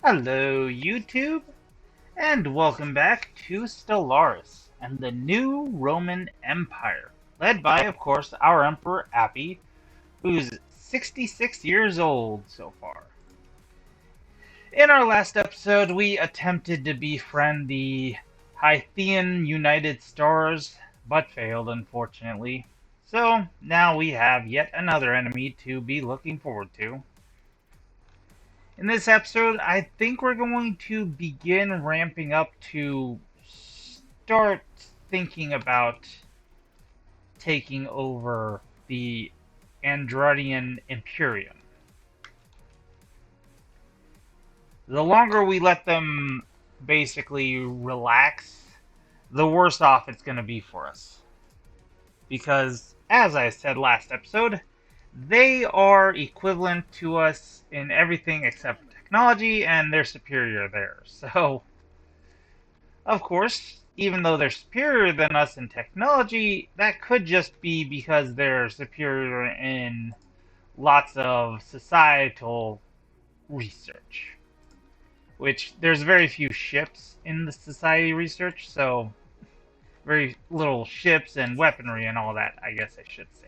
Hello, YouTube, and welcome back to Stellaris and the new Roman Empire, led by, of course, our Emperor Appy, who's 66 years old so far. In our last episode, we attempted to befriend the Hythian United Stars, but failed, unfortunately. So, now we have yet another enemy to be looking forward to. In this episode, I think we're going to begin ramping up to start thinking about taking over the Androdian Imperium. The longer we let them basically relax, the worse off it's going to be for us. Because, as I said last episode, they are equivalent to us in everything except technology, and they're superior there. So, of course, even though they're superior than us in technology, that could just be because they're superior in lots of societal research. Which, there's very few ships in the society research, so very little ships and weaponry and all that, I guess I should say.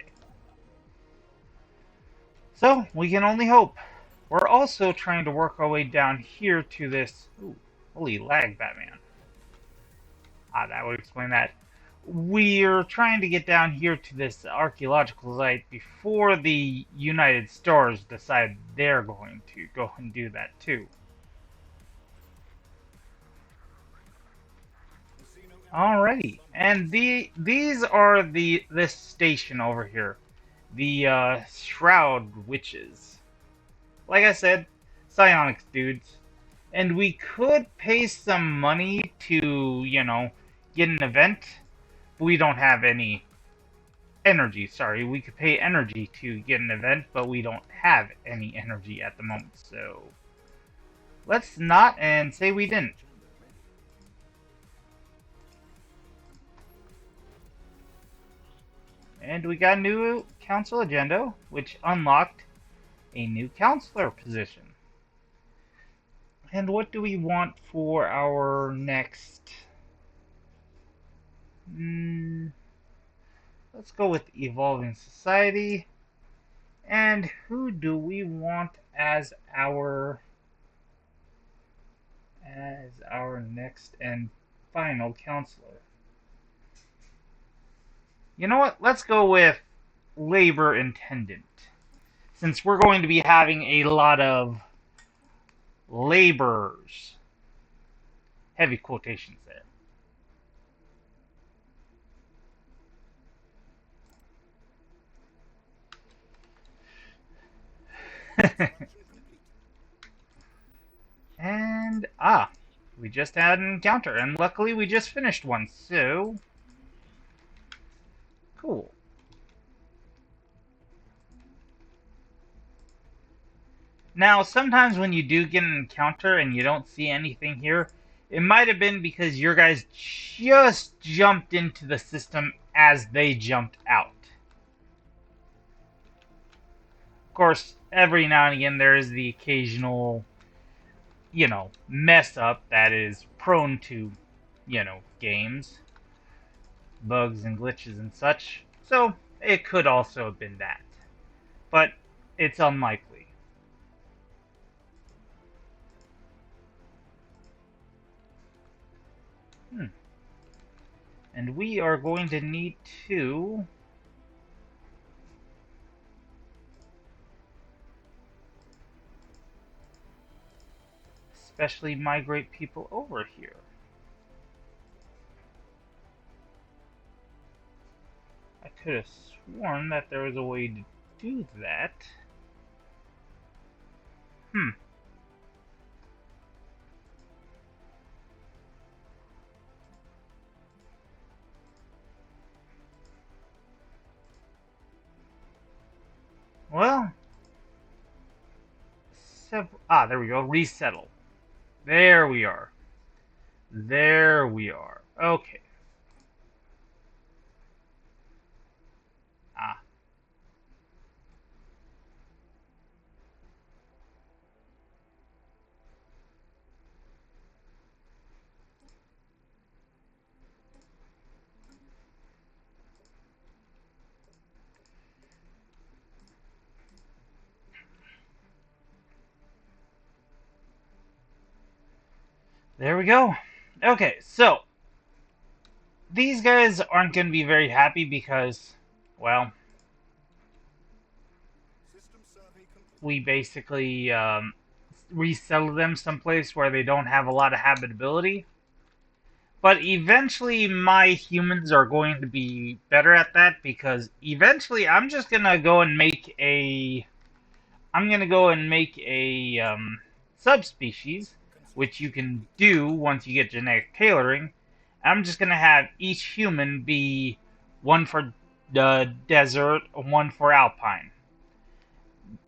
So, we can only hope. We're also trying to work our way down here to this... Ooh, holy lag, Batman. That would explain that. We're trying to get down here to this archaeological site before the United Stars decide they're going to go and do that too. Alrighty, and these are this station over here, the Shroud Witches. Like I said, psionics dudes. And we could pay some money to, get an event, but we don't have any energy. Sorry, we could pay energy to get an event, but we don't have any energy at the moment. So let's not and say we didn't. And we got a new council agenda, which unlocked a new counselor position. And what do we want for our next... let's go with Evolving Society. And who do we want as our next and final counselor? You know what? Let's go with Labor Intendant. Since we're going to be having a lot of laborers. Heavy quotations there. And, we just had an encounter, and luckily we just finished one, so... Cool. Now, sometimes when you do get an encounter and you don't see anything here, it might have been because your guys just jumped into the system as they jumped out. Of course, every now and again there is the occasional, mess up that is prone to, games, bugs and glitches and such. So, it could also have been that. But it's unlikely. And we are going to need to... especially migrate people over here. I could have sworn that there was a way to do that. Well, there we go. Resettle. There we are. There we are. Okay. There we go. Okay, so these guys aren't going to be very happy because, well, we basically resettle them someplace where they don't have a lot of habitability. But eventually my humans are going to be better at that because eventually I'm just going to go and make a subspecies, which you can do once you get genetic tailoring. I'm just going to have each human be one for the desert, one for alpine.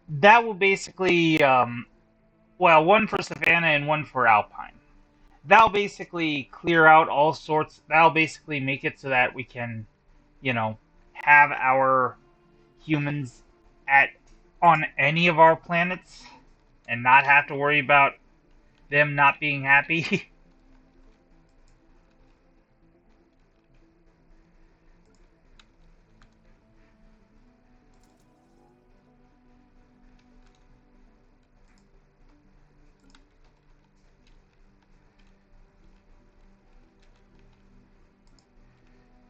That will basically, well, one for savanna and one for alpine. That'll basically clear out all sorts. That'll basically make it so that we can, you know, have our humans at on any of our planets and not have to worry about them not being happy.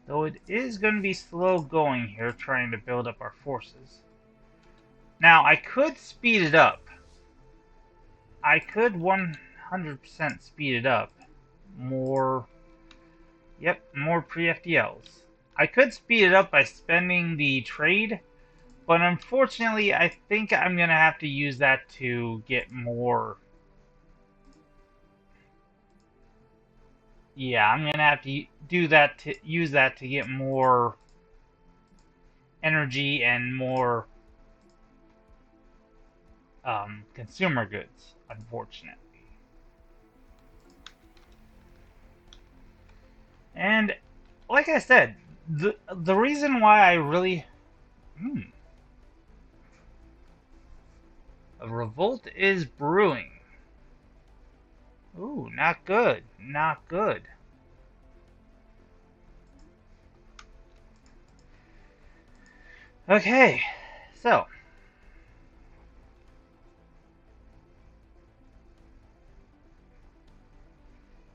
Though it is going to be slow going here, trying to build up our forces. Now, I could speed it up. I could 100% speed it up. More... Yep, more pre-FDLs. I could speed it up by spending the trade, but unfortunately, I think I'm going to have to use that to get more... Yeah, I'm going to have to do that to use that to get more energy and more consumer goods, unfortunately. And like I said, the reason why I really a revolt is brewing. Ooh, not good. Not good. Okay, so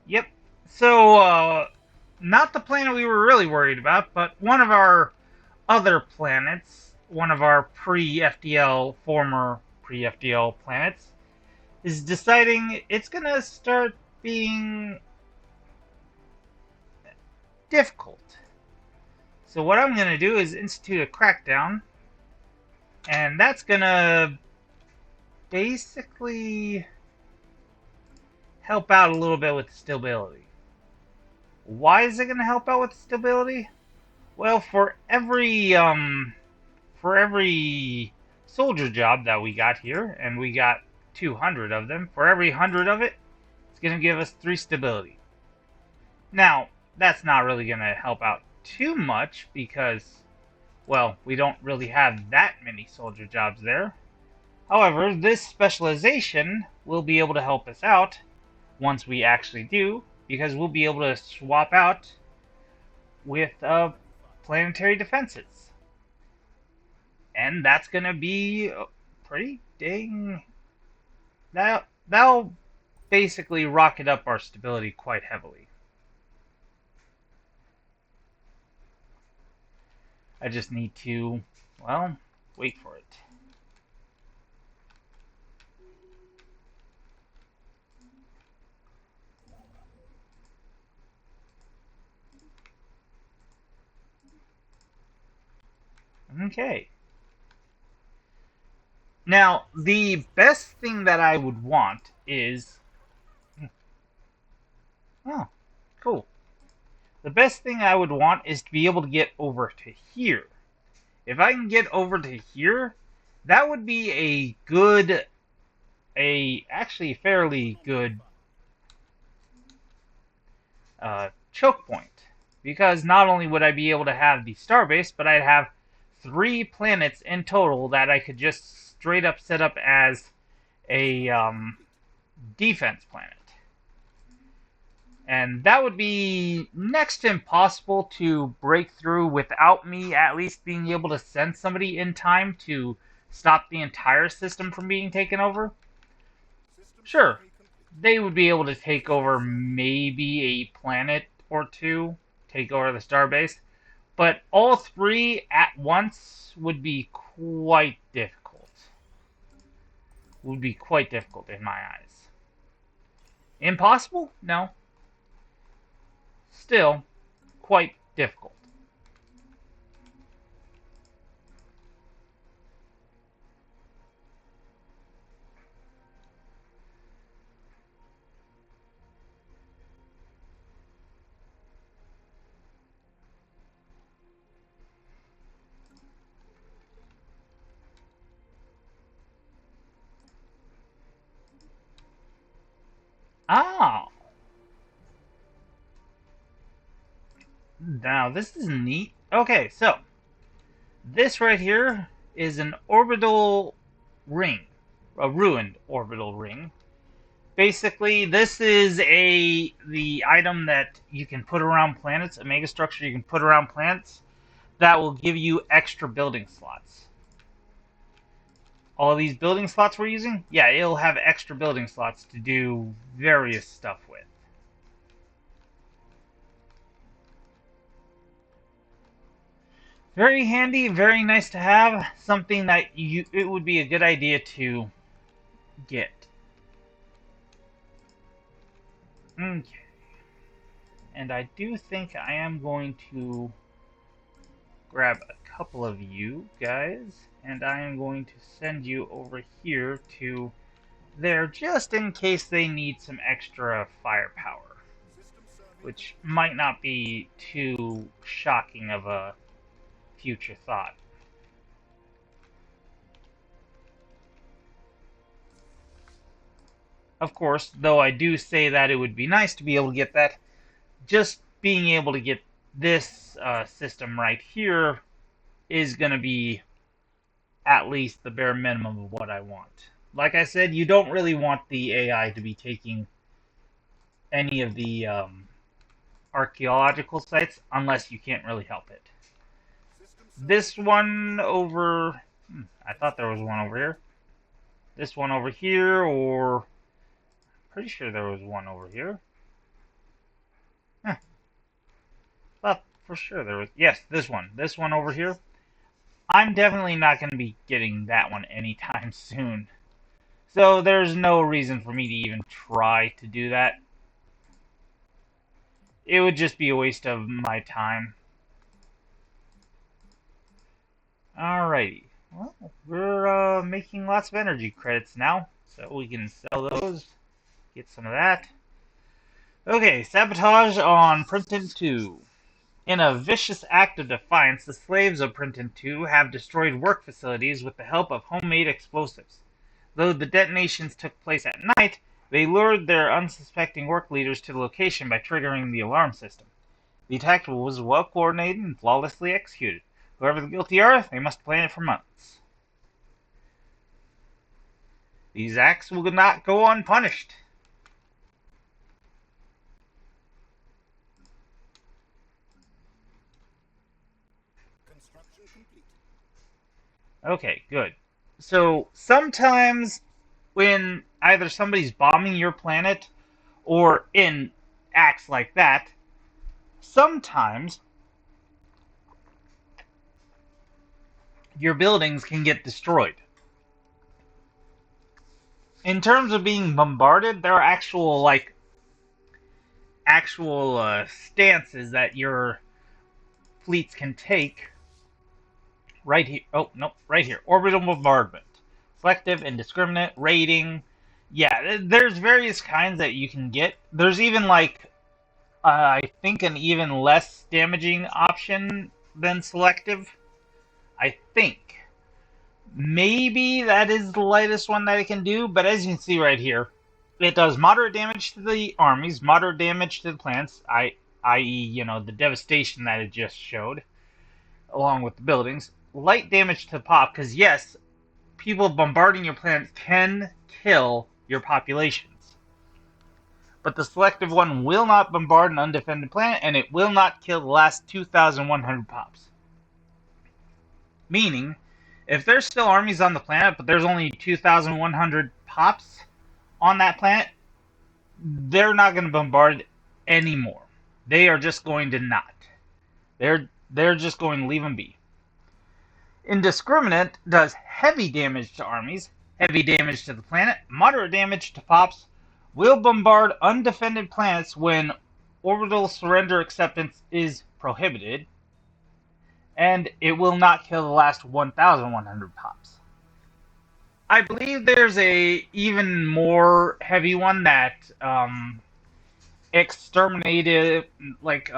yep. So not the planet we were really worried about, but one of our other planets, one of our former pre-FDL planets, is deciding it's gonna start being difficult. So what I'm gonna do is institute a crackdown, and that's gonna basically help out a little bit with stability. Why is it gonna help out with stability? Well, for every soldier job that we got here, and we got 200 of them, for every 100 of it, it's going to give us 3 stability. Now, that's not really going to help out too much because, well, we don't really have that many soldier jobs there. However, this specialization will be able to help us out once we actually do, because we'll be able to swap out with planetary defenses. And that's going to be pretty dang... That'll basically rocket up our stability quite heavily. I just need to, well, wait for it. Okay. Now, the best thing that I would want is... Oh, cool. The best thing I would want is to be able to get over to here. If I can get over to here, that would be a good... actually fairly good choke point. Because not only would I be able to have the starbase, but I'd have 3 planets in total that I could just straight up set up as a defense planet. And that would be next to impossible to break through without me at least being able to send somebody in time to stop the entire system from being taken over. Sure, they would be able to take over maybe a planet or two, take over the starbase. But all three at once would be quite difficult. Would be quite difficult in my eyes. Impossible? No. Still, quite difficult. Ah, now this is neat. Okay, so this right here is an orbital ring, a ruined orbital ring. Basically, this is the item that you can put around planets, a mega structure you can put around planets that will give you extra building slots. All these building slots we're using, yeah, it'll have extra building slots to do various stuff with. Very handy, very nice to have. Something that it would be a good idea to get. Okay. And I do think I am going to grab a couple of you guys, and I am going to send you over here to there just in case they need some extra firepower, which might not be too shocking of a future thought. Of course, though I do say that it would be nice to be able to get that, just being able to get this system right here is going to be at least the bare minimum of what I want. Like I said, you don't really want the AI to be taking any of the archaeological sites unless you can't really help it. This one over... I thought there was one over here. This one over here, or... Pretty sure there was one over here. Huh. Thought for sure there was... Yes, this one. This one over here. I'm definitely not going to be getting that one anytime soon. So there's no reason for me to even try to do that. It would just be a waste of my time. Alrighty. Well, we're making lots of energy credits now, so we can sell those, get some of that. Okay, sabotage on Printon 2. In a vicious act of defiance, the slaves of Printon 2 have destroyed work facilities with the help of homemade explosives. Though the detonations took place at night, they lured their unsuspecting work leaders to the location by triggering the alarm system. The attack was well coordinated and flawlessly executed. Whoever the guilty are, they must plan it for months. These acts will not go unpunished. Okay, good. So sometimes when either somebody's bombing your planet or in acts like that, sometimes your buildings can get destroyed. In terms of being bombarded, there are actual stances that your fleets can take. Right here. Oh, no, right here. Orbital bombardment. Selective, indiscriminate, raiding. Yeah, there's various kinds that you can get. There's even I think an even less damaging option than selective. I think. Maybe that is the lightest one that it can do, but as you can see right here, it does moderate damage to the armies, moderate damage to the plants, i.e., the devastation that it just showed, along with the buildings. Light damage to the pop, because yes, people bombarding your planets can kill your populations. But the selective one will not bombard an undefended planet, and it will not kill the last 2,100 pops. Meaning, if there's still armies on the planet, but there's only 2,100 pops on that planet, they're not going to bombard anymore. They are just going to not. They're just going to leave them be. Indiscriminate does heavy damage to armies, heavy damage to the planet, moderate damage to pops, will bombard undefended planets when orbital surrender acceptance is prohibited, and it will not kill the last 1,100 pops. I believe there's a even more heavy one that exterminated, like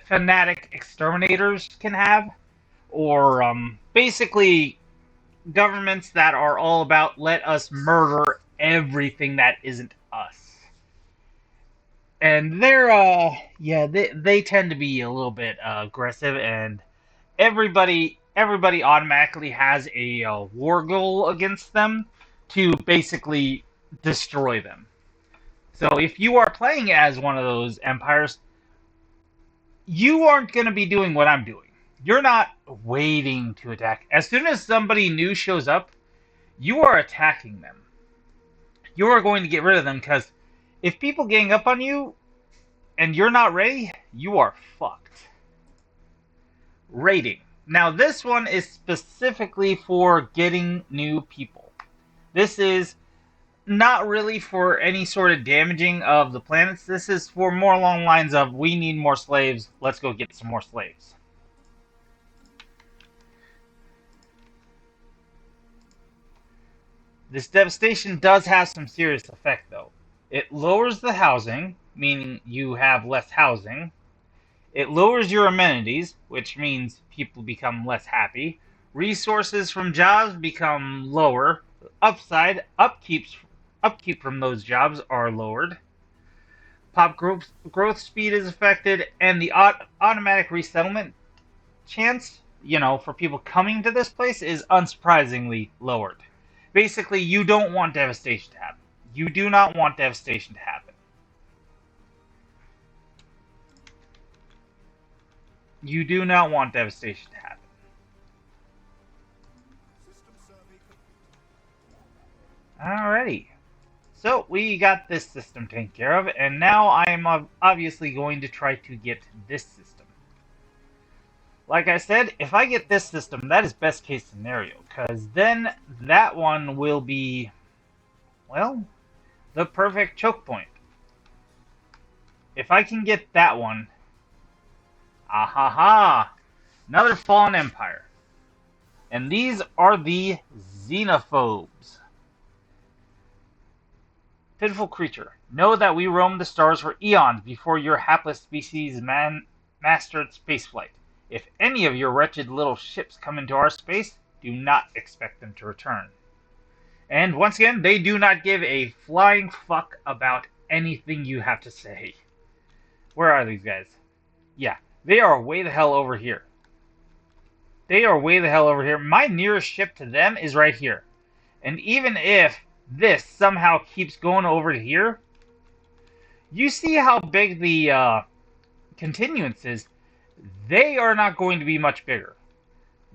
fanatic exterminators can have, or basically governments that are all about let us murder everything that isn't us. And they're yeah, they tend to be a little bit aggressive, and everybody automatically has a war goal against them to basically destroy them. So if you are playing as one of those empires, you aren't going to be doing what I'm doing. You're not waiting to attack. As soon as somebody new shows up, you are attacking them. You are going to get rid of them, because if people gang up on you and you're not ready, you are fucked. Raiding. Now this one is specifically for getting new people. This is not really for any sort of damaging of the planets. This is for more along the lines of, we need more slaves, let's go get some more slaves. This devastation does have some serious effect, though. It lowers the housing, meaning you have less housing. It lowers your amenities, which means people become less happy. Resources from jobs become lower. Upside, upkeep from those jobs are lowered. Pop growth speed is affected, and the automatic resettlement chance, for people coming to this place is unsurprisingly lowered. Basically, you don't want devastation to happen. You do not want devastation to happen. You do not want devastation to happen. Alrighty. So, we got this system taken care of, and now I am obviously going to try to get this system. Like I said, if I get this system, that is best case scenario, because then that one will be, well, the perfect choke point. If I can get that one, ahaha, another fallen empire. And these are the xenophobes. Pitiful creature, know that we roamed the stars for eons before your hapless species mastered spaceflight. If any of your wretched little ships come into our space, do not expect them to return. And once again, they do not give a flying fuck about anything you have to say. Where are these guys? Yeah, they are way the hell over here. They are way the hell over here. My nearest ship to them is right here. And even if this somehow keeps going over to here, you see how big the continuance is. They are not going to be much bigger.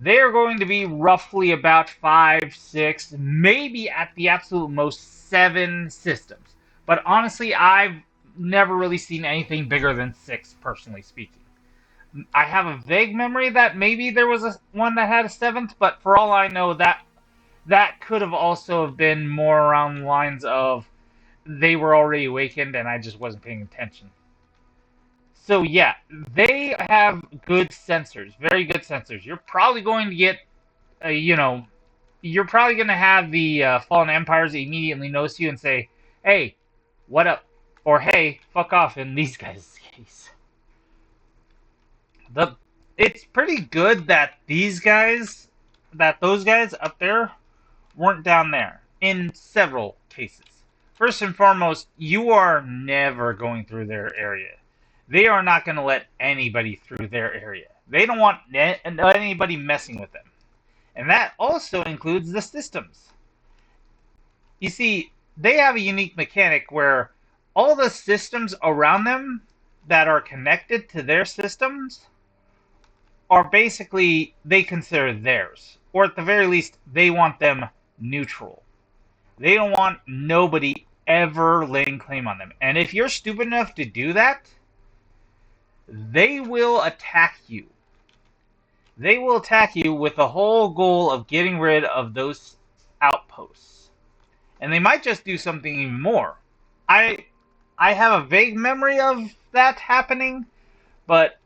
They are going to be roughly about 5, 6, maybe at the absolute most 7 systems. But honestly, I've never really seen anything bigger than 6, personally speaking. I have a vague memory that maybe there was one that had a 7th, but for all I know, that could have also been more around the lines of they were already awakened and I just wasn't paying attention. So yeah, they have good sensors, very good sensors. You're probably going to get, you're probably going to have the fallen empires immediately notice you and say, hey, what up? Or hey, fuck off in these guys' case. It's pretty good that those guys up there weren't down there in several cases. First and foremost, you are never going through their area. They are not going to let anybody through their area. They don't want anybody messing with them. And that also includes the systems. You see, they have a unique mechanic where all the systems around them that are connected to their systems are basically, they consider theirs. Or at the very least, they want them neutral. They don't want nobody ever laying claim on them. And if you're stupid enough to do that, they will attack you. They will attack you with the whole goal of getting rid of those outposts. And they might just do something even more. I have a vague memory of that happening, but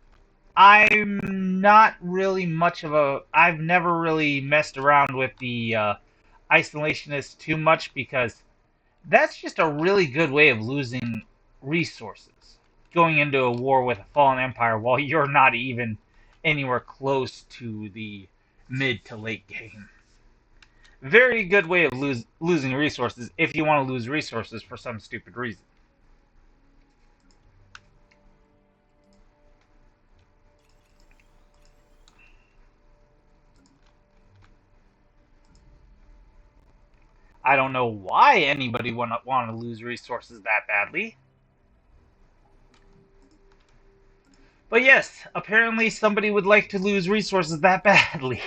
I'm not really much of a... I've never really messed around with the isolationists too much, because that's just a really good way of losing resources. Going into a war with a fallen empire while you're not even anywhere close to the mid to late game. Very good way of losing resources if you want to lose resources for some stupid reason. I don't know why anybody would want to lose resources that badly. But yes, apparently somebody would like to lose resources that badly.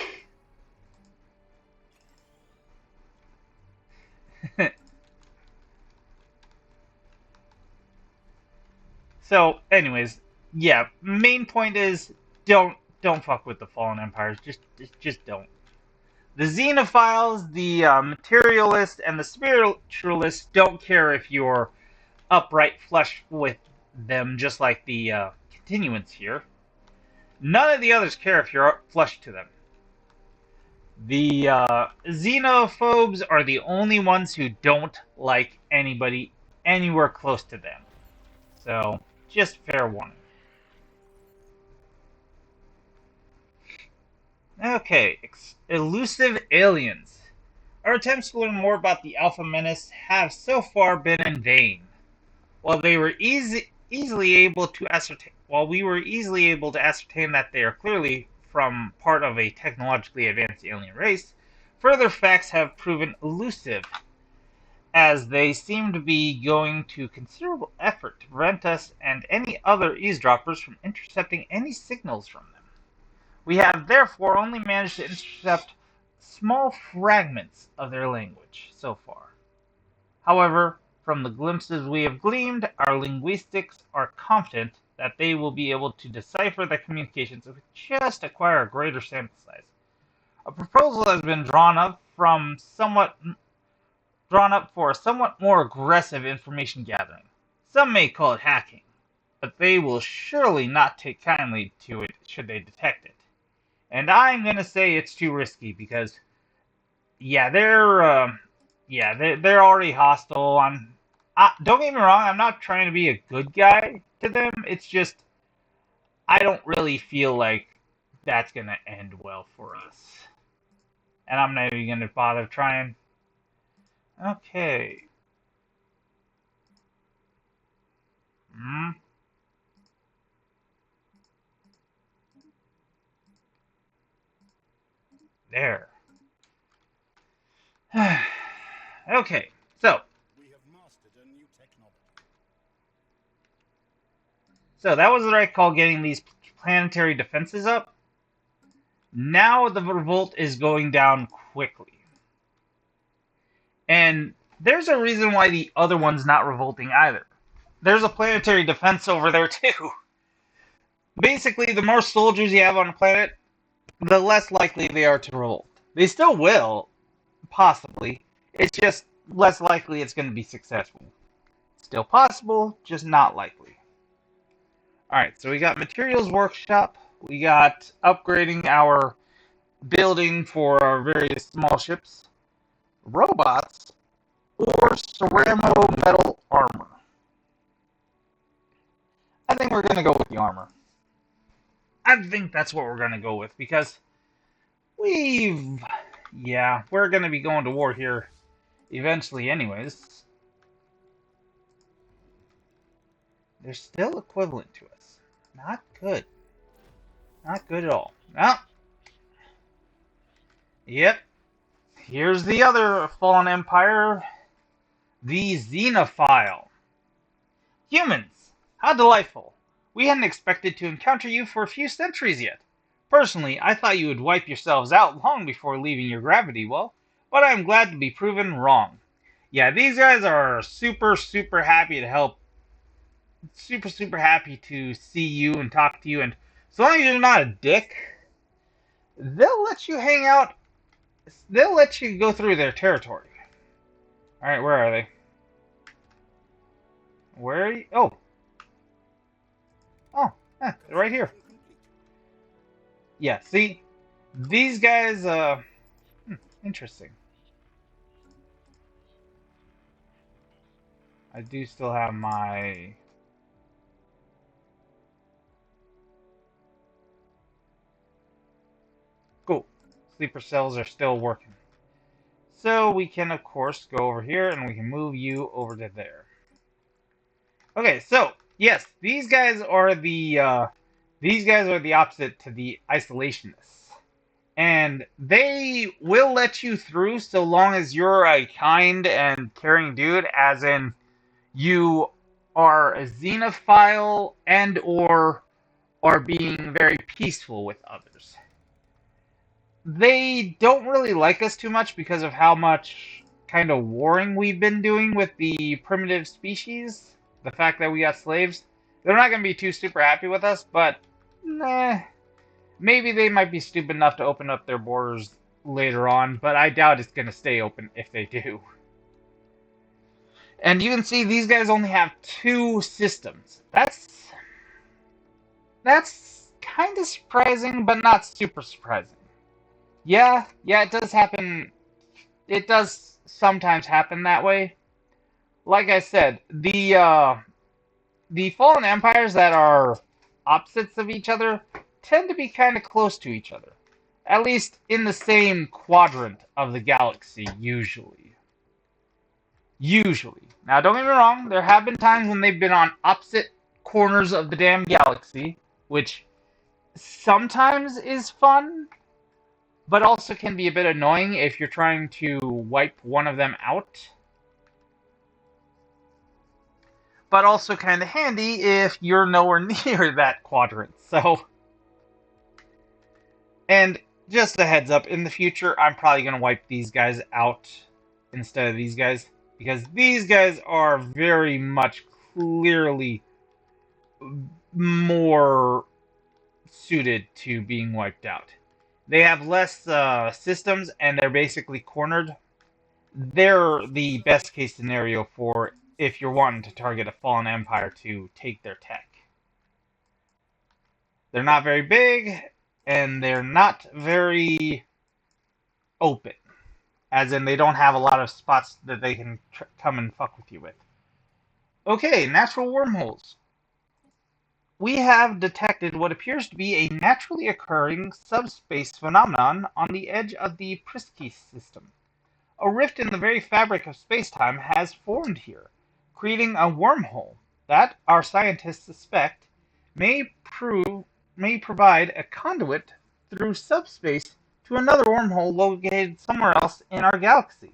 So, anyways, yeah, main point is don't fuck with the fallen empires. Just don't. The xenophiles, the materialists, and the spiritualists don't care if you're upright flush with them, just like the continuance here. None of the others care if you're flush to them. The xenophobes are the only ones who don't like anybody anywhere close to them. So, just fair warning. Okay, elusive aliens. Our attempts to learn more about the Alpha Menace have so far been in vain. While we were easily able to ascertain that they are clearly from part of a technologically advanced alien race, further facts have proven elusive, as they seem to be going to considerable effort to prevent us and any other eavesdroppers from intercepting any signals from them. We have therefore only managed to intercept small fragments of their language so far. However, from the glimpses we have gleaned, our linguistics are confident that they will be able to decipher the communications if we just acquire a greater sample size. A proposal has been drawn up for a somewhat more aggressive information gathering. Some may call it hacking, but they will surely not take kindly to it should they detect it. And I'm gonna say it's too risky because, yeah, they're already hostile. Don't get me wrong, I'm not trying to be a good guy to them. It's just I don't really feel like that's gonna end well for us, and I'm not even gonna bother trying. Okay. There. Okay, so. So that was the right call, getting these planetary defenses up. Now the revolt is going down quickly. And there's a reason why the other one's not revolting either. There's a planetary defense over there too. Basically, the more soldiers you have on a planet, the less likely they are to revolt. They still will, possibly. It's just less likely it's going to be successful. Still possible, just not likely. Alright, so we got materials workshop. We got upgrading our building for our various small ships. Robots or ceramo metal armor. I think we're going to go with the armor. I think that's what we're going to go with because we're going to be going to war here eventually anyways. They're still equivalent to us. Not good. Not good at all. Well, yep. Here's the other fallen empire. The Xenophile. Humans, how delightful. We hadn't expected to encounter you for a few centuries yet. Personally, I thought you would wipe yourselves out long before leaving your gravity well, but I am glad to be proven wrong. Yeah, these guys are super, super happy to help. Super, super happy to see you and talk to you. And so long as you're not a dick, they'll let you hang out. They'll let you go through their territory. All right, where are they? Where are you? Oh, oh, they're right here. Yeah, see, these guys. Interesting. I do still have my. Cool. Sleeper cells are still working. So we can, of course, go over here and we can move you over to there. Okay, so yes, these guys are the opposite to the isolationists, and they will let you through so long as you're a kind and caring dude, as in you are a xenophile and or are being very peaceful with others. They don't really like us too much because of how much kind of warring we've been doing with the primitive species. The fact that we got slaves. They're not going to be too super happy with us, but nah, maybe they might be stupid enough to open up their borders later on, but I doubt it's going to stay open if they do. And you can see these guys only have 2 systems. That's kind of surprising, but not super surprising. Yeah, it does happen. It does sometimes happen that way. Like I said, the fallen empires that are opposites of each other tend to be kind of close to each other. At least in the same quadrant of the galaxy, usually. Usually. Now, don't get me wrong, there have been times when they've been on opposite corners of the damn galaxy, which sometimes is fun, but also can be a bit annoying if you're trying to wipe one of them out. But also kind of handy if you're nowhere near that quadrant. So, and just a heads up, in the future, I'm probably going to wipe these guys out instead of these guys, because these guys are very much clearly more suited to being wiped out. They have less systems, and they're basically cornered. They're the best case scenario for if you're wanting to target a fallen empire to take their tech. They're not very big, and they're not very open. As in, they don't have a lot of spots that they can come and fuck with you with. Okay, natural wormholes. We have detected what appears to be a naturally occurring subspace phenomenon on the edge of the Prisky system. A rift in the very fabric of space-time has formed here, creating a wormhole that, our scientists suspect, may provide a conduit through subspace to another wormhole located somewhere else in our galaxy.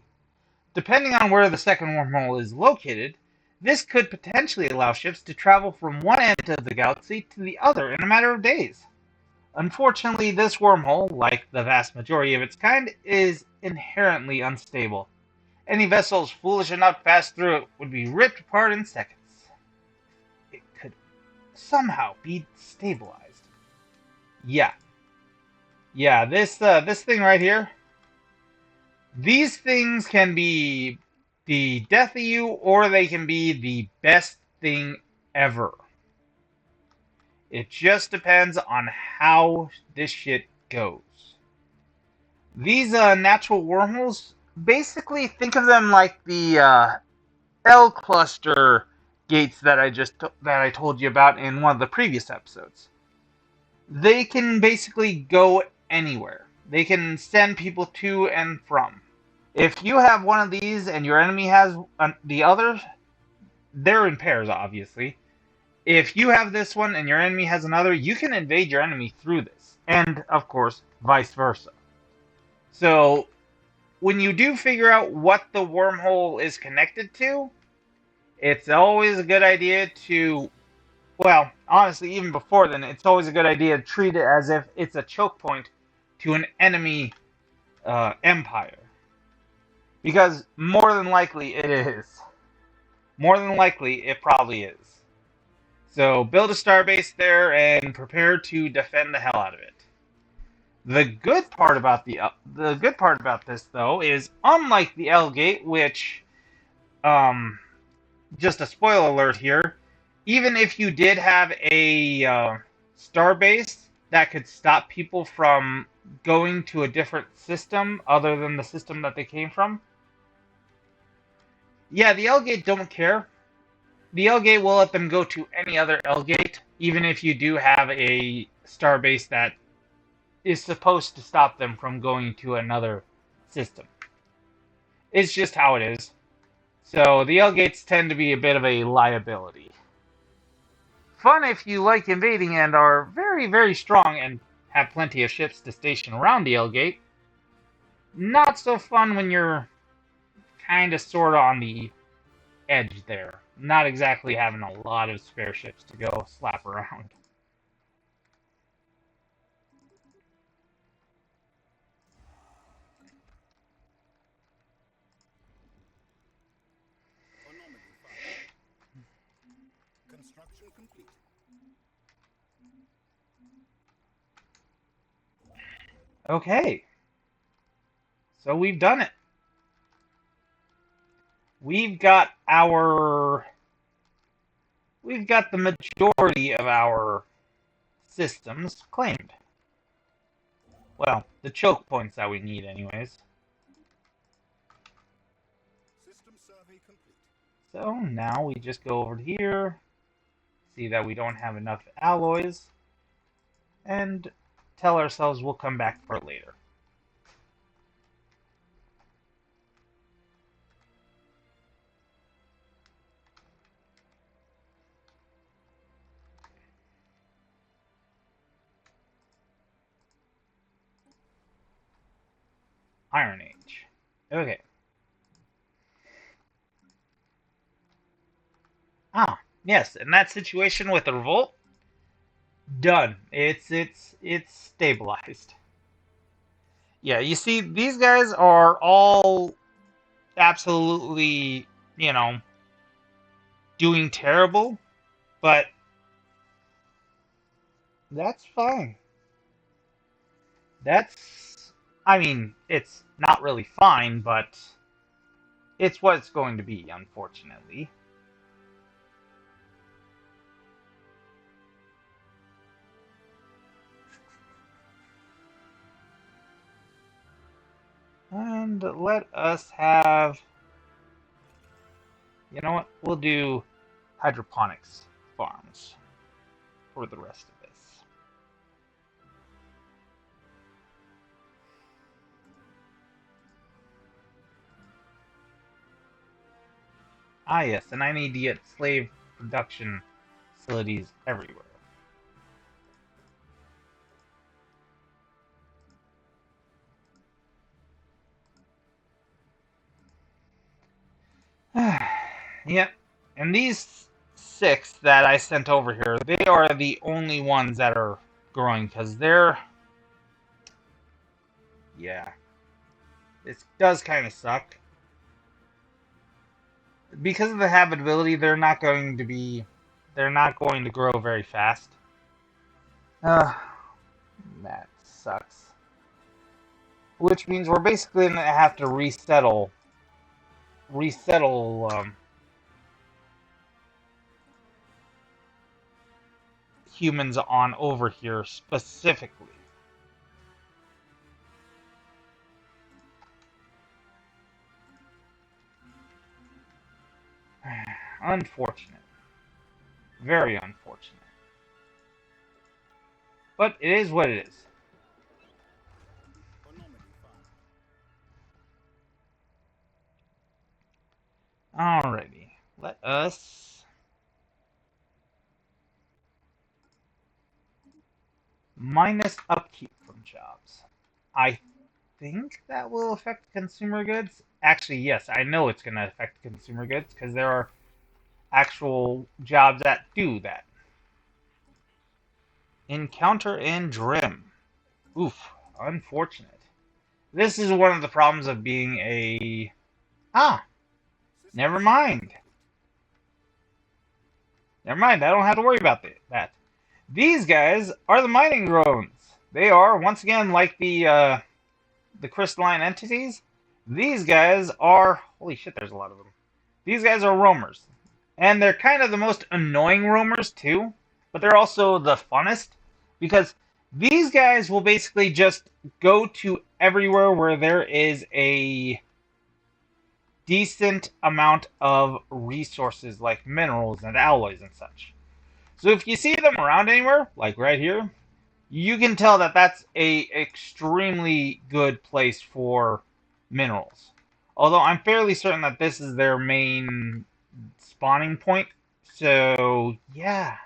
Depending on where the second wormhole is located, this could potentially allow ships to travel from one end of the galaxy to the other in a matter of days. Unfortunately, this wormhole, like the vast majority of its kind, is inherently unstable. Any vessels foolish enough to pass through it would be ripped apart in seconds. It could somehow be stabilized. Yeah. This thing right here. These things can be the death of you, or they can be the best thing ever. It just depends on how this shit goes. These natural wormholes, basically think of them like the L cluster gates that I told you about in one of the previous episodes. They can basically go anywhere. They can send people to and from. If you have one of these and your enemy has the other, they're in pairs, obviously. If you have this one and your enemy has another, you can invade your enemy through this. And, of course, vice versa. So, when you do figure out what the wormhole is connected to, it's always a good idea to, well, honestly, even before then, it's always a good idea to treat it as if it's a choke point to an enemy empire. Because more than likely it is. More than likely it probably is. So build a starbase there and prepare to defend the hell out of it. The good part about this though is unlike the L gate, which just a spoiler alert here, even if you did have a starbase that could stop people from going to a different system other than the system that they came from, yeah, the L gate don't care. The L gate will let them go to any other L gate, even if you do have a starbase that is supposed to stop them from going to another system. It's just how it is. So the L gates tend to be a bit of a liability. Fun if you like invading and are very, very strong and have plenty of ships to station around the L gate. Not so fun when you're kind of sort of on the edge there. Not exactly having a lot of spare ships to go slap around. Construction complete. Okay. So we've done it. We've got the majority of our systems claimed. Well, the choke points that we need anyways. System survey complete. So now we just go over here, see that we don't have enough alloys, and tell ourselves we'll come back for it later. Iron Age. Okay. Ah, yes, in that situation with the revolt, done. It's stabilized. Yeah, you see, these guys are all absolutely, doing terrible, but that's fine. I mean, it's not really fine, but it's what it's going to be, unfortunately. And let us have, you know what, we'll do hydroponics farms for the rest of this. Ah, yes, and I need to get slave production facilities everywhere. Yep, and these 6 that I sent over here, they are the only ones that are growing, because they're... Yeah. This does kind of suck. Because of the habitability, they're not going to grow very fast. That sucks. Which means we're basically going to have to resettle humans on over here specifically. Unfortunate. Very unfortunate. But it is what it is. Alrighty. Let us minus upkeep from jobs. I think that will affect consumer goods. Actually, yes, I know it's going to affect consumer goods because there are actual jobs that do that. Encounter in Drim. Oof, unfortunate. This is one of the problems of being a Ah, System never survey mind. Never mind, I don't have to worry about that. These guys are the mining drones. They are, once again, like the crystalline entities. These guys are... Holy shit, there's a lot of them. These guys are roamers. And they're kind of the most annoying roamers, too. But they're also the funnest. Because these guys will basically just go to everywhere where there is a decent amount of resources like minerals and alloys and such. So if you see them around anywhere, like right here, you can tell that that's a extremely good place for minerals. Although I'm fairly certain that this is their main spawning point. So yeah,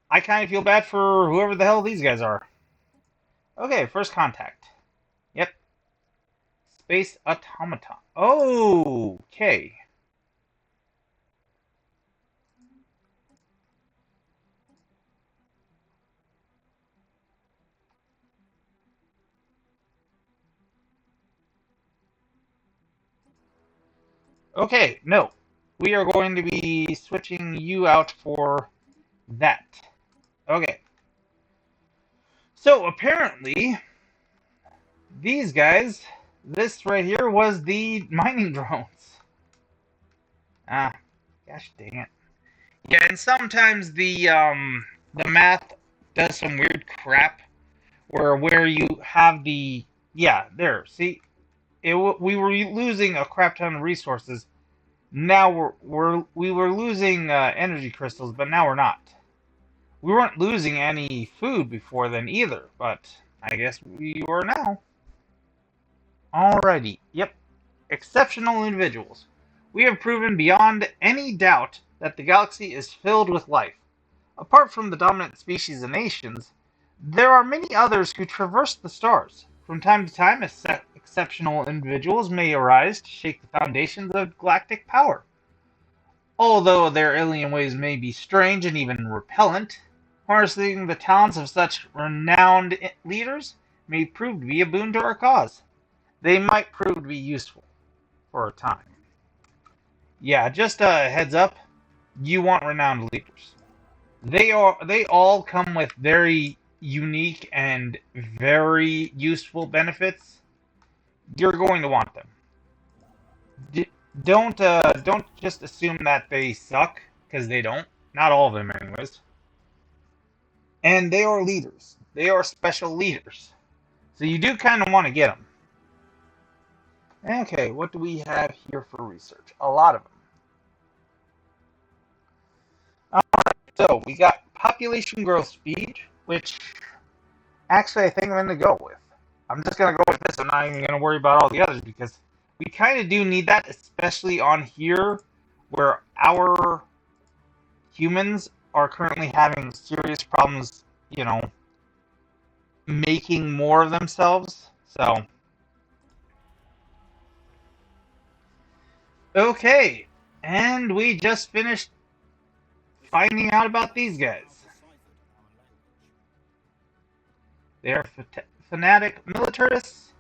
I kind of feel bad for whoever the hell these guys are. Okay, first contact. Yep, space automaton. Okay. Okay, no. We are going to be switching you out for that. Okay. So apparently, these guys, this right here was the mining drones. Ah, gosh dang it. Yeah, and sometimes the math does some weird crap where you have the yeah there see we were losing a crap ton of resources. Now we were losing energy crystals, but now we're not. We weren't losing any food before then either, but I guess we were now. Alrighty, yep. Exceptional individuals. We have proven beyond any doubt that the galaxy is filled with life. Apart from the dominant species and nations, there are many others who traverse the stars. From time to time, exceptional individuals may arise to shake the foundations of galactic power. Although their alien ways may be strange and even repellent, harnessing the talents of such renowned leaders may prove to be a boon to our cause. They might prove to be useful for a time. Yeah, just a heads up, you want renowned leaders. They all come with very unique and very useful benefits. You're going to want them. D- don't just assume that they suck because they don't. Not all of them, anyways. And they are leaders. They are special leaders. So you do kind of want to get them. Okay, what do we have here for research? A lot of them. So we got population growth speed, which actually I think I'm going to go with. I'm just going to go with this. I'm not even going to worry about all the others because we kind of do need that, especially on here where our humans are currently having serious problems, making more of themselves. So, okay. And we just finished finding out about these guys. deciphered our language. They are fanatic militarists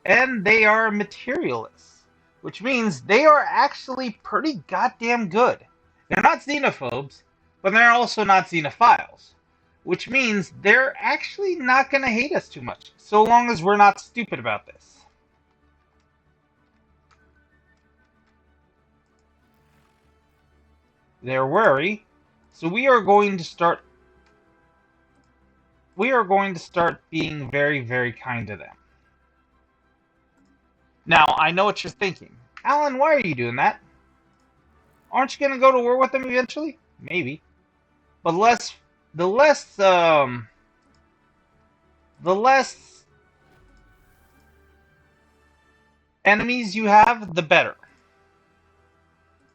and they are materialists, which means they are actually pretty goddamn good. They're not xenophobes, but they're also not xenophiles, which means they're actually not going to hate us too much, so long as we're not stupid about this. They're wary, so we are going to start being very, very kind to them. Now, I know what you're thinking. Alan, why are you doing that? Aren't you going to go to war with them eventually? Maybe. But the less, the less enemies you have, the better.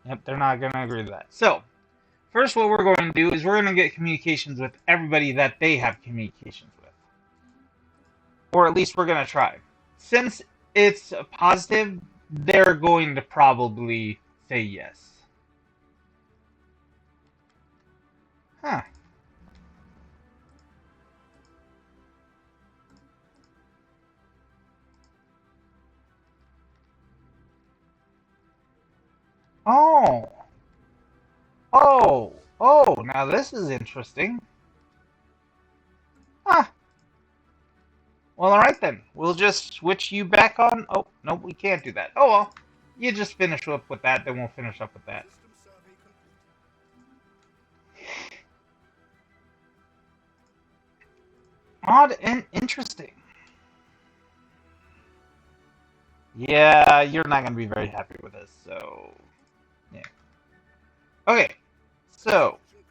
Yep, they're not going to agree to that. So, first what we're going to do is we're going to get communications with everybody that they have communications with. Or at least we're going to try. Since it's positive, they're going to probably say yes. Huh. Oh. Oh. Oh, now this is interesting. Ah. Well, alright then. We'll just switch you back on. Oh, no, we can't do that. Oh well. You just finish up with that, then we'll finish up with that. System survey complete. Odd and interesting. Yeah, you're not going to be very happy with this, so... Yeah. Okay, so... Construction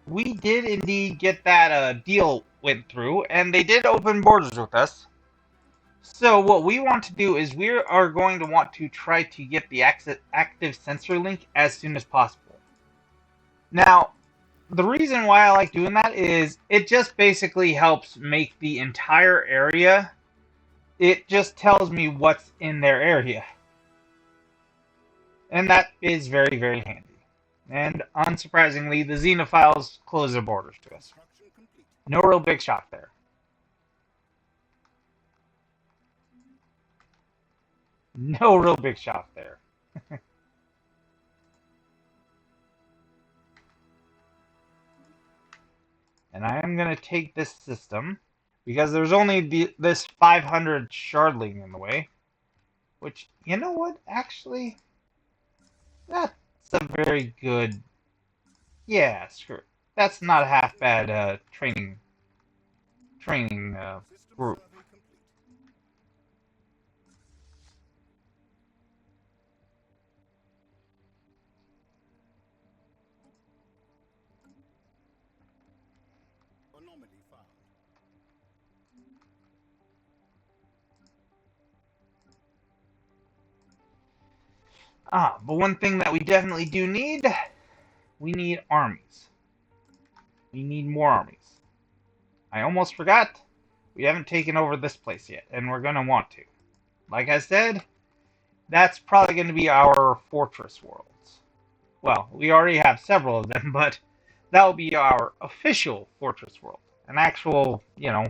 complete. We did indeed get that deal went through, and they did open borders with us. So what we want to do is we are going to want to try to get the active sensor link as soon as possible. Now, the reason why I like doing that is it just basically helps make the entire area. It just tells me what's in their area. And that is very, very handy. And unsurprisingly, the Xenophiles close their borders to us. Construction complete. No real big shock there. No real big shock there. And I am going to take this system because there's only this 500 shardling in the way. Which, you know what, actually, that's a very good... Yeah, screw it. That's not a half bad training System group. survey complete. Anomaly found. But one thing that we definitely do need, we need armies. We need more armies. I almost forgot, we haven't taken over this place yet, and we're going to want to. Like I said, that's probably going to be our fortress worlds. Well, we already have several of them, but that will be our official fortress world. An actual, dang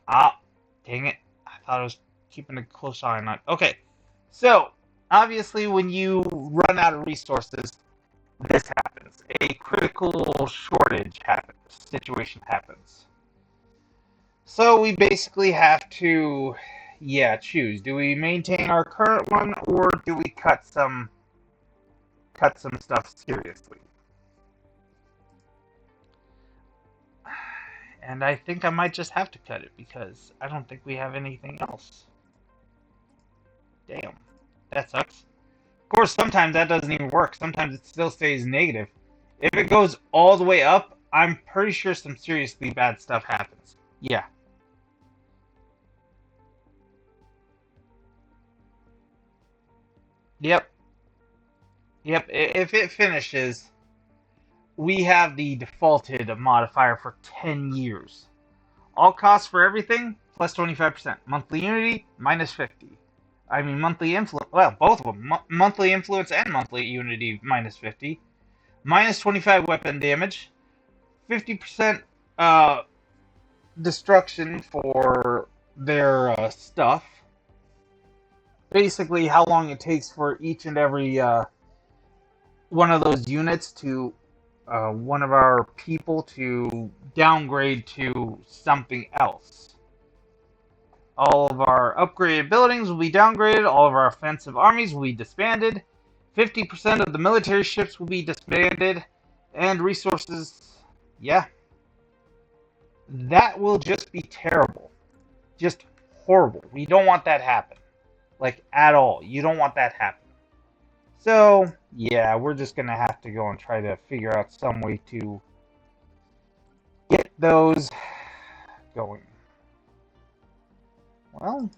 it. I thought I was keeping a close eye on it. Okay, so, obviously when you run out of resources, this happens. A critical shortage situation happens. So we basically have to, choose. Do we maintain our current one, or do we cut some stuff seriously? And I think I might just have to cut it because I don't think we have anything else. Damn. That sucks. Of course, sometimes that doesn't even work. Sometimes it still stays negative. If it goes all the way up, I'm pretty sure some seriously bad stuff happens. Yeah. Yep. Yep. If it finishes, we have the defaulted modifier for 10 years. All costs for everything, plus 25%. Monthly unity, minus 50. I mean, monthly influence, well, both of them. Monthly influence and monthly unity, minus 50. Minus 25 weapon damage. 50% destruction for their stuff. Basically, how long it takes for each and every one of those units to one of our people to downgrade to something else. All of our upgraded buildings will be downgraded. All of our offensive armies will be disbanded. 50% of the military ships will be disbanded. And resources, yeah. That will just be terrible. Just horrible. We don't want that happen. Like, at all. You don't want that happen. So, yeah, we're just going to have to go and try to figure out some way to get those going. Well,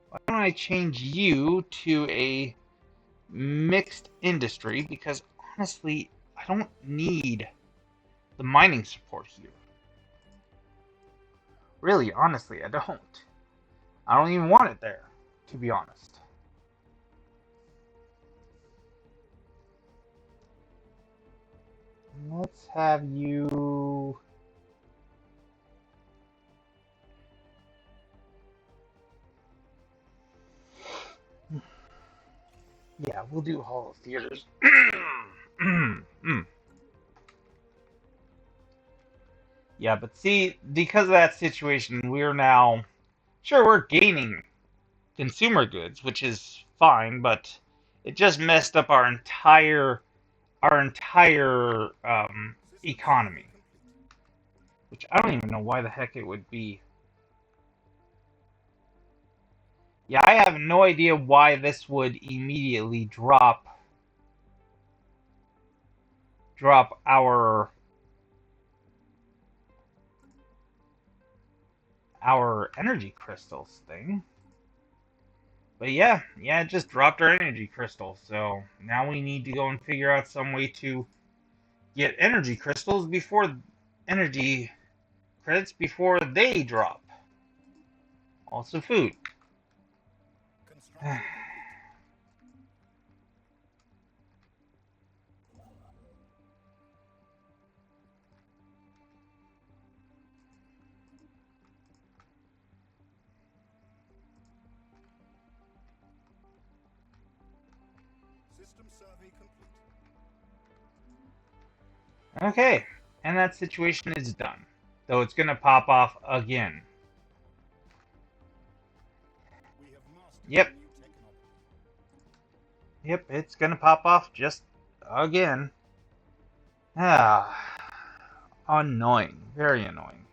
why don't I change you to a mixed industry? Because, honestly, I don't need the mining support here. Really, honestly, I don't. I don't even want it there, to be honest. Let's have you... Yeah, we'll do Hall of Theaters. Yeah, but see, because of that situation, we're now sure we're gaining consumer goods, which is fine, but it just messed up our entire System survey economy, complete. which I don't even know why the heck it would be. Yeah, I have no idea why this would immediately drop our energy crystals thing. But yeah, it just dropped our energy crystals. So now we need to go and figure out some way to get energy crystals before energy credits before they drop. Also food. Construction complete. System survey complete. Okay, and that situation is done. Though it's gonna pop off again. We have mastered Yep, new technology. yep, it's gonna pop off just again. Ah, annoying, very annoying.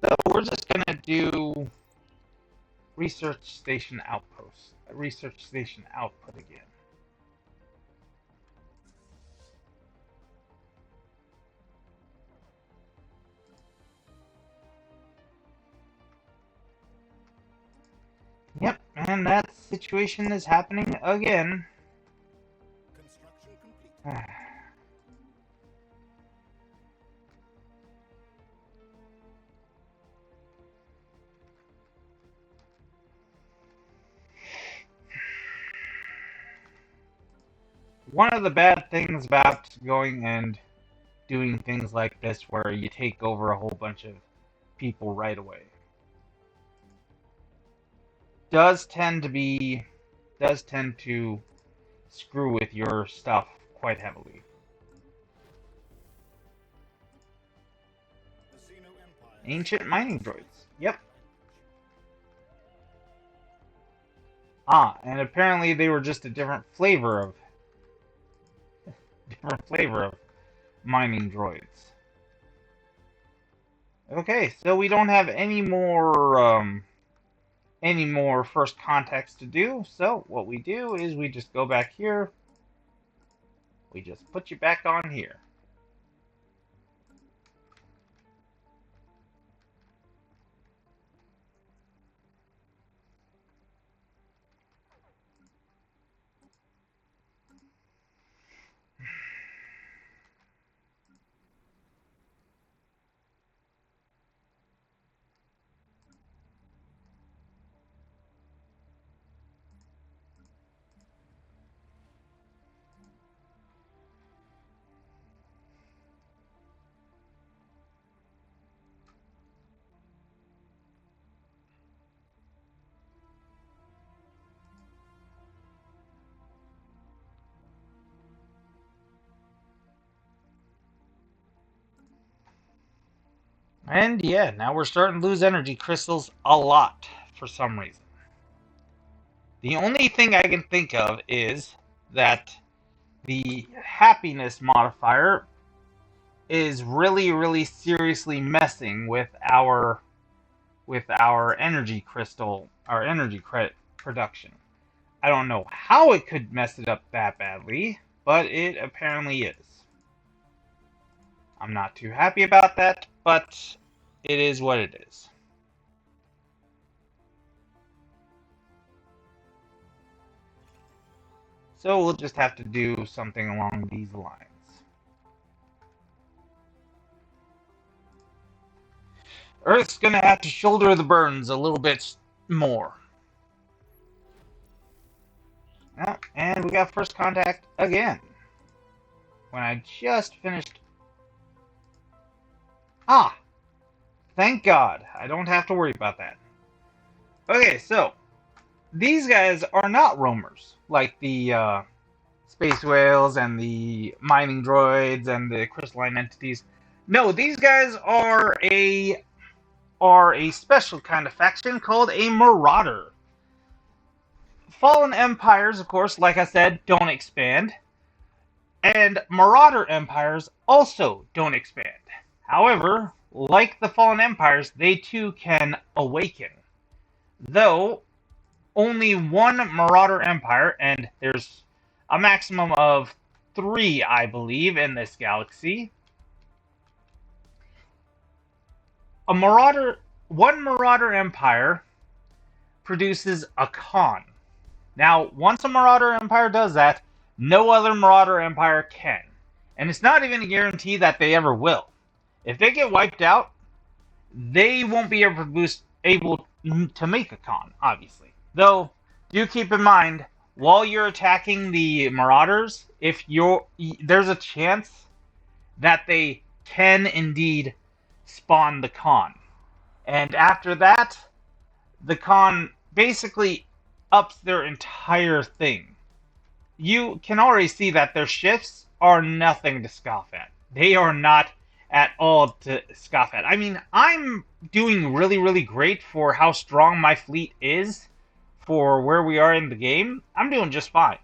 So we're just gonna do research station outpost, research station output again. Yep, and that situation is happening again. Construction complete. One of the bad things about going and doing things like this where you take over a whole bunch of people right away does tend to be does tend to screw with your stuff quite heavily. The Xeno Empire Ancient seeks to mining droids. strengthen Yep. their language. And apparently they were just a different flavor of mining droids. Okay, so we don't have any more first contacts to do. So what we do is we just go back here. We just put you back on here. And yeah, now we're starting to lose energy crystals a lot for some reason. The only thing I can think of is that the happiness modifier is really, really seriously messing with our energy crystal, our energy credit production. I don't know how it could mess it up that badly, but it apparently is. I'm not too happy about that, but it is what it is. So we'll just have to do something along these lines. Earth's gonna have to shoulder the burdens a little bit more. And we got first contact again. When I just finished. Ah! Thank God. I don't have to worry about that. Okay, so these guys are not roamers like the space whales and the mining droids and the crystalline entities. No, these guys are a special kind of faction called a marauder. Fallen empires, of course, like I said, don't expand, and marauder empires also don't expand. However, like the fallen empires, they too can awaken. Though only one marauder empire, and there's a maximum of 3, I believe, in this galaxy. One marauder empire produces a Khan. Now, once a marauder empire does that, no other marauder empire can. And it's not even a guarantee that they ever will. If they get wiped out, they won't be able to make a Khan, obviously. Though, do keep in mind, while you're attacking the marauders, there's a chance that they can indeed spawn the Khan. And after that, the Khan basically ups their entire thing. You can already see that their shifts are nothing to scoff at. They are not at all to scoff at. I mean, I'm doing really, really great for how strong my fleet is for where we are in the game. I'm doing just fine.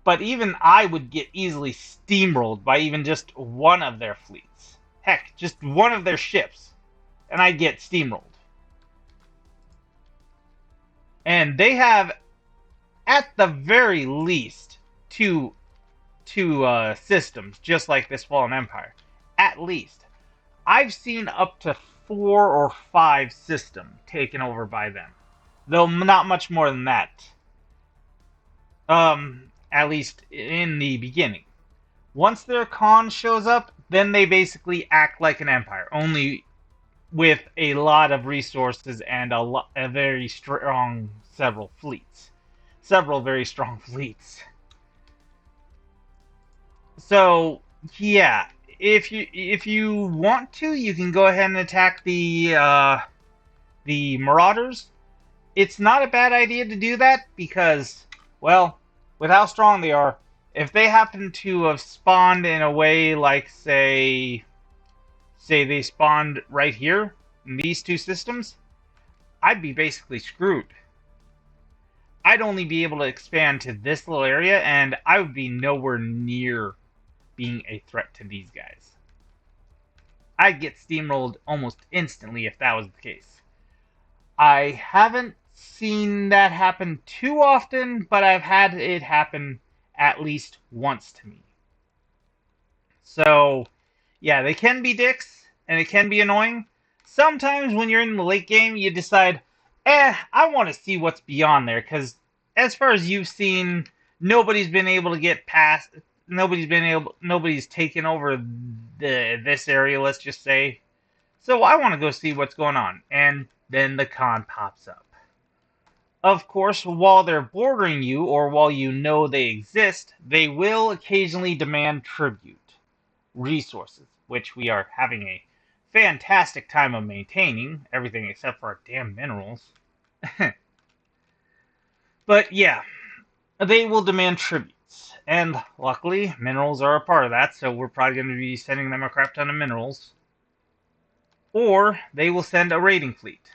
But even I would get easily steamrolled by even just one of their fleets. Heck, just one of their ships, and I'd get steamrolled. And they have, at the very least, two systems, just like this Fallen Empire. At least. I've seen up to 4 or 5 systems taken over by them. Though not much more than that. At least in the beginning. Once their Khan shows up, then they basically act like an empire. Only with a lot of resources and a very strong several fleets. Several very strong fleets. So, yeah, if you want to, you can go ahead and attack the marauders. It's not a bad idea to do that because, well, with how strong they are, if they happen to have spawned in a way like, say they spawned right here in these two systems, I'd be basically screwed. I'd only be able to expand to this little area, and I would be nowhere near being a threat to these guys. I'd get steamrolled almost instantly if that was the case. I haven't seen that happen too often, but I've had it happen at least once to me. So, yeah, they can be dicks, and it can be annoying. Sometimes when you're in the late game, you decide, I want to see what's beyond there, because as far as you've seen, nobody's been able to get past, nobody's taken over this area, let's just say. So I want to go see what's going on, and then the Khan pops up. Of course, while they're bordering you, or while you know they exist, they will occasionally demand tribute. Resources, which we are having a fantastic time of maintaining, everything except for our damn minerals. But yeah, they will demand tributes, and luckily, minerals are a part of that, so we're probably going to be sending them a crap ton of minerals. Or they will send a raiding fleet,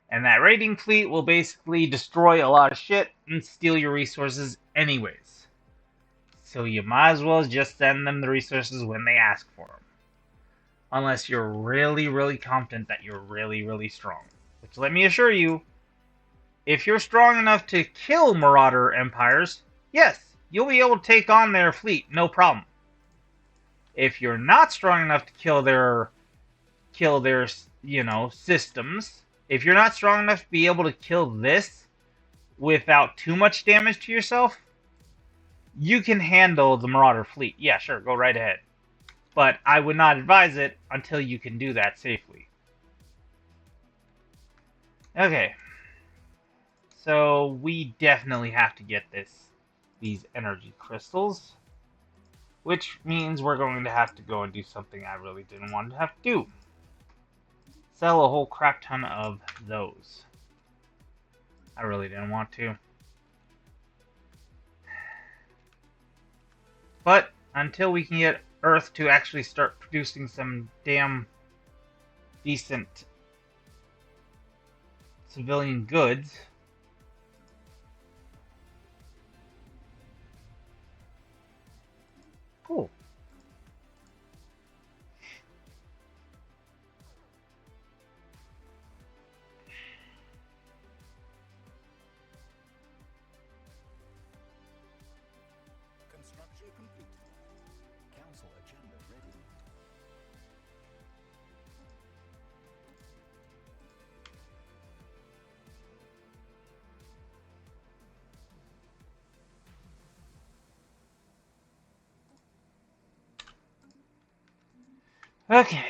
and that raiding fleet will basically destroy a lot of shit and steal your resources anyways. So you might as well just send them the resources when they ask for them. Unless you're really, really confident that you're really, really strong. Which, let me assure you, if you're strong enough to kill Marauder empires, yes, you'll be able to take on their fleet, no problem. If you're not strong enough to kill their systems, if you're not strong enough to be able to kill this without too much damage to yourself, you can handle the Marauder fleet. Yeah, sure, go right ahead. But I would not advise it until you can do that safely. Okay. So we definitely have to get these energy crystals. Which means we're going to have to go and do something I really didn't want to have to do. Sell a whole crap ton of those. I really didn't want to. But until we can get Earth to actually start producing some damn decent civilian goods, cool. Construction complete. Council agenda ready. Okay.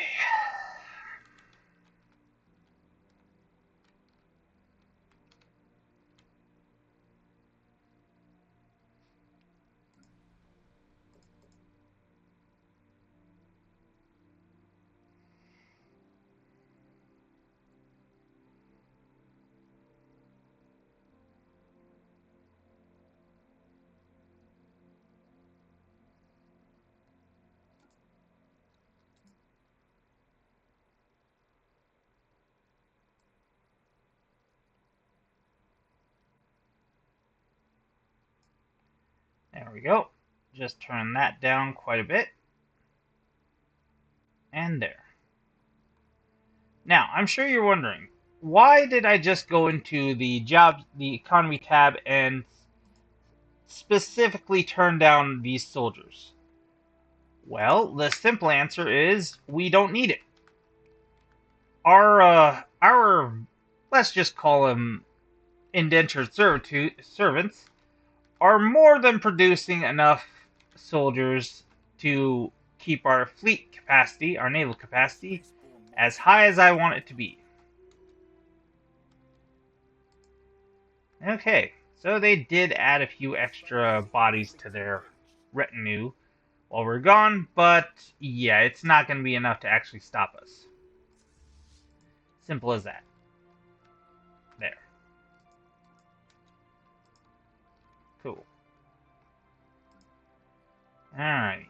There we go. Just turn that down quite a bit. And there. Now, I'm sure you're wondering, why did I just go into the economy tab and specifically turn down these soldiers? Well, the simple answer is we don't need it. Our let's just call them indentured servants are more than producing enough soldiers to keep our fleet capacity, our naval capacity, as high as I want it to be. Okay, so they did add a few extra bodies to their retinue while we're gone, but yeah, it's not going to be enough to actually stop us. Simple as that. There. Cool. Alrighty.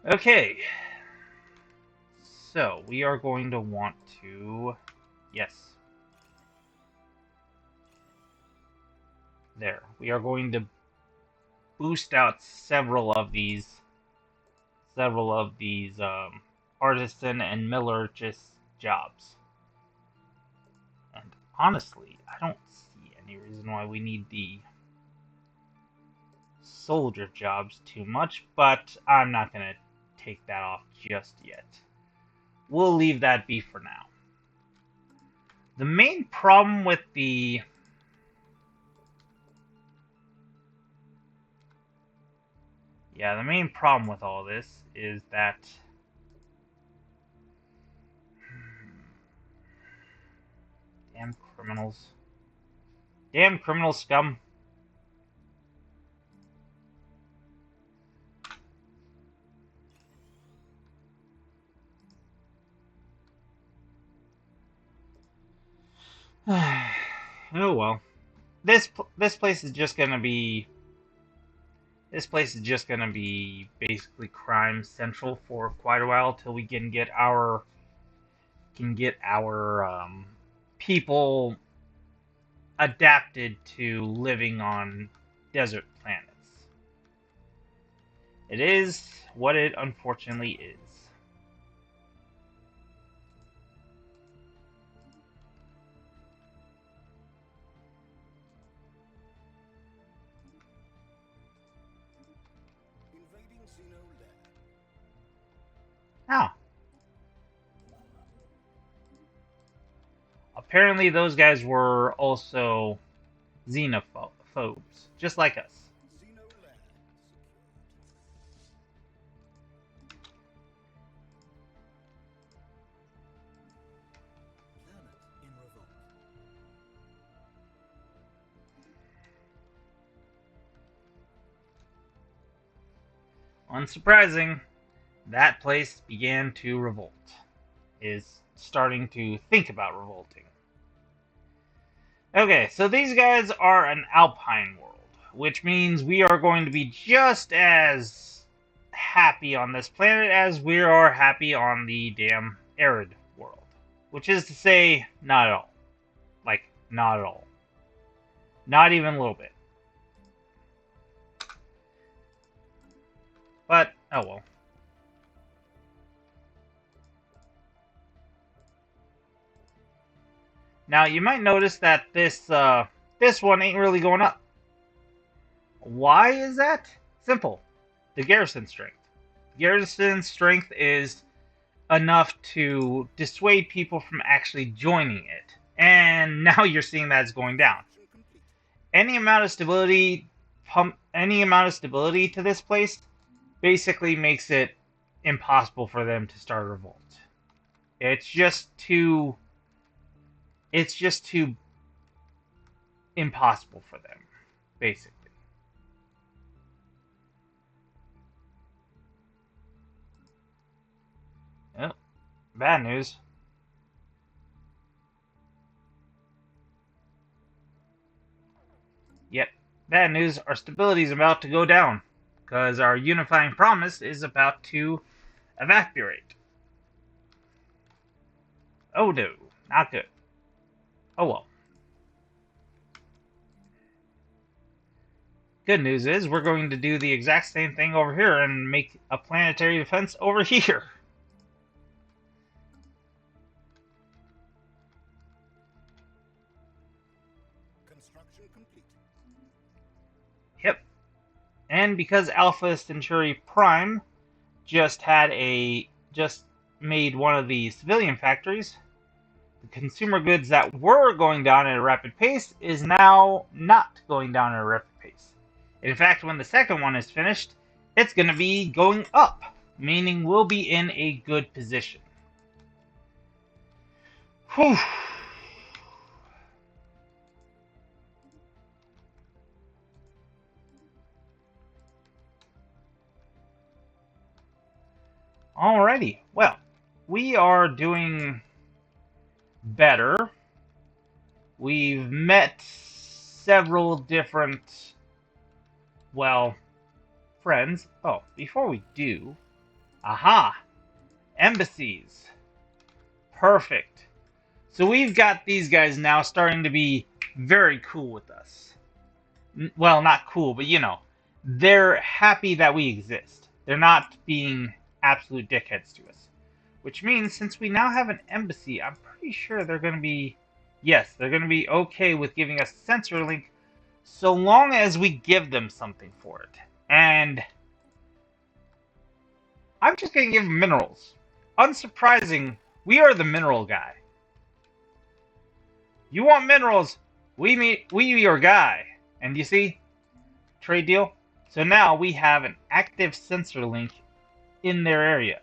Okay. So, we are going to want to... Yes. There. We are going to boost out several of these artisan and metallurgist jobs. And honestly, I don't see any reason why we need the soldier jobs too much, but I'm not going to take that off just yet. We'll leave that be for now. The main problem with the main problem with all this is that damn criminals. Damn criminal scum. Oh well. This place is just gonna be basically crime central for quite a while till we can get our people adapted to living on desert planets. It is what it unfortunately is. Invading Xeno lair. Oh. Apparently those guys were also xenophobes, just like us. Xeno lair secured. Planet in Unsurprising, that place began to revolt. Is starting to think about revolting. Okay, so these guys are an alpine world, which means we are going to be just as happy on this planet as we are happy on the damn arid world. Which is to say, not at all. Like, not at all. Not even a little bit. But, oh well. Now, you might notice that this one ain't really going up. Why is that? Simple. The garrison strength. Garrison strength is enough to dissuade people from actually joining it. And now you're seeing that it's going down. Any amount of stability to this place basically makes it impossible for them to start a revolt. It's just too impossible for them, basically. Oh, bad news. Yep, bad news. Our stability is about to go down because our unifying promise is about to evaporate. Oh no, not good. Oh well. Good news is we're going to do the exact same thing over here and make a planetary defense over here. Construction complete. Yep. And because Alpha Centauri Prime just made one of the civilian factories, the consumer goods that were going down at a rapid pace is now not going down at a rapid pace. In fact, when the second one is finished, it's going to be going up, meaning we'll be in a good position. Whew. Alrighty, well, we are doing better. We've met several different, well, friends. Oh, before we do, aha, embassies. Perfect. So we've got these guys now starting to be very cool with us. Well, not cool, but you know, they're happy that we exist. They're not being absolute dickheads to us. Which means, since we now have an embassy, I'm pretty sure they're going to be, yes, they're going to be okay with giving us sensor link so long as we give them something for it. And I'm just going to give them minerals. Unsurprising, we are the mineral guy. You want minerals, we your guy. And you see, trade deal. So now we have an active sensor link in their area.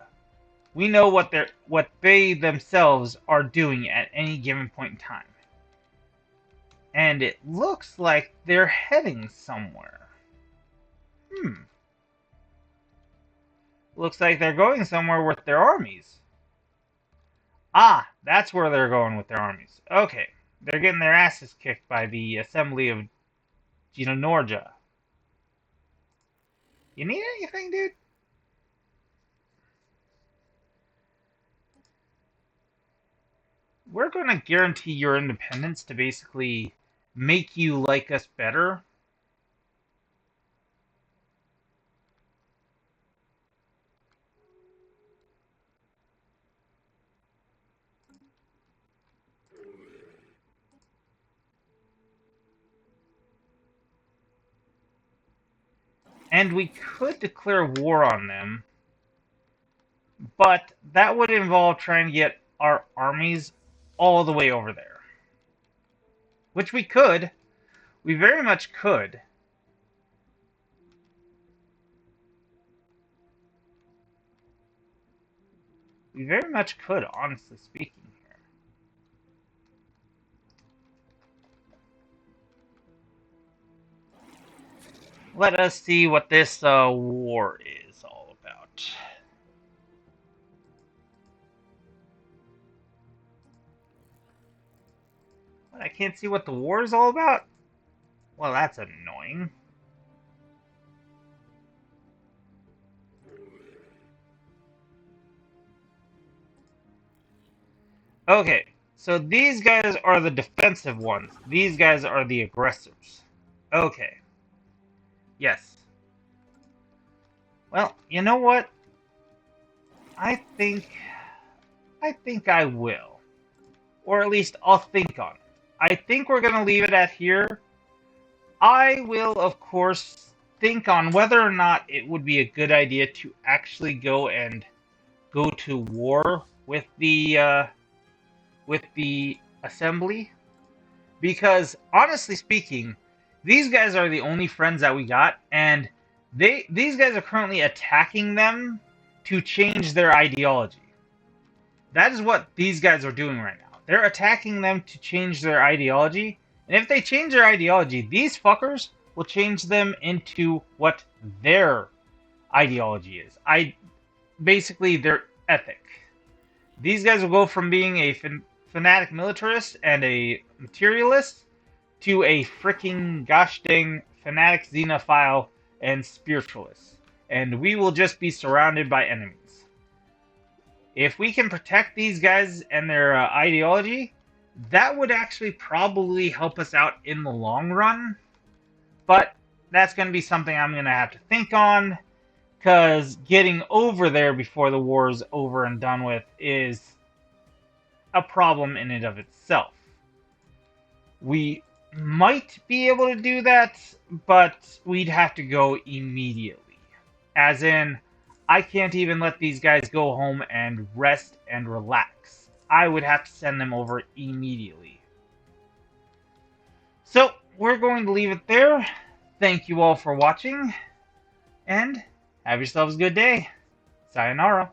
We know what they themselves are doing at any given point in time. And it looks like they're heading somewhere. Looks like they're going somewhere with their armies. Ah, that's where they're going with their armies. Okay. They're getting their asses kicked by the assembly of Genorgia. You need anything, dude? We're going to guarantee your independence to basically make you like us better. And we could declare war on them, but that would involve trying to get our armies all the way over there. Which we could. We very much could. We very much could, honestly speaking here. Let us see what this war is all can't see what the war is all about? Well, that's annoying. Okay, so these guys are the defensive ones. These guys are the aggressors. Okay. Yes. Well, you know what? I think I will. Or at least I'll think on it. I think we're going to leave it at here. I will, of course, think on whether or not it would be a good idea to actually go to war with the assembly, because honestly speaking, these guys are the only friends that we got, and these guys are currently attacking them to change their ideology. That is what these guys are doing right now. They're attacking them to change their ideology, and if they change their ideology, these fuckers will change them into what their ideology is. Basically their ethic. These guys will go from being a fanatic militarist and a materialist to a freaking gosh dang fanatic xenophile and spiritualist. And we will just be surrounded by enemies. If we can protect these guys and their ideology, that would actually probably help us out in the long run. But that's going to be something I'm going to have to think on, because getting over there before the war is over and done with is a problem in and of itself. We might be able to do that, but we'd have to go immediately. As in, I can't even let these guys go home and rest and relax. I would have to send them over immediately. So, we're going to leave it there. Thank you all for watching, and have yourselves a good day. Sayonara.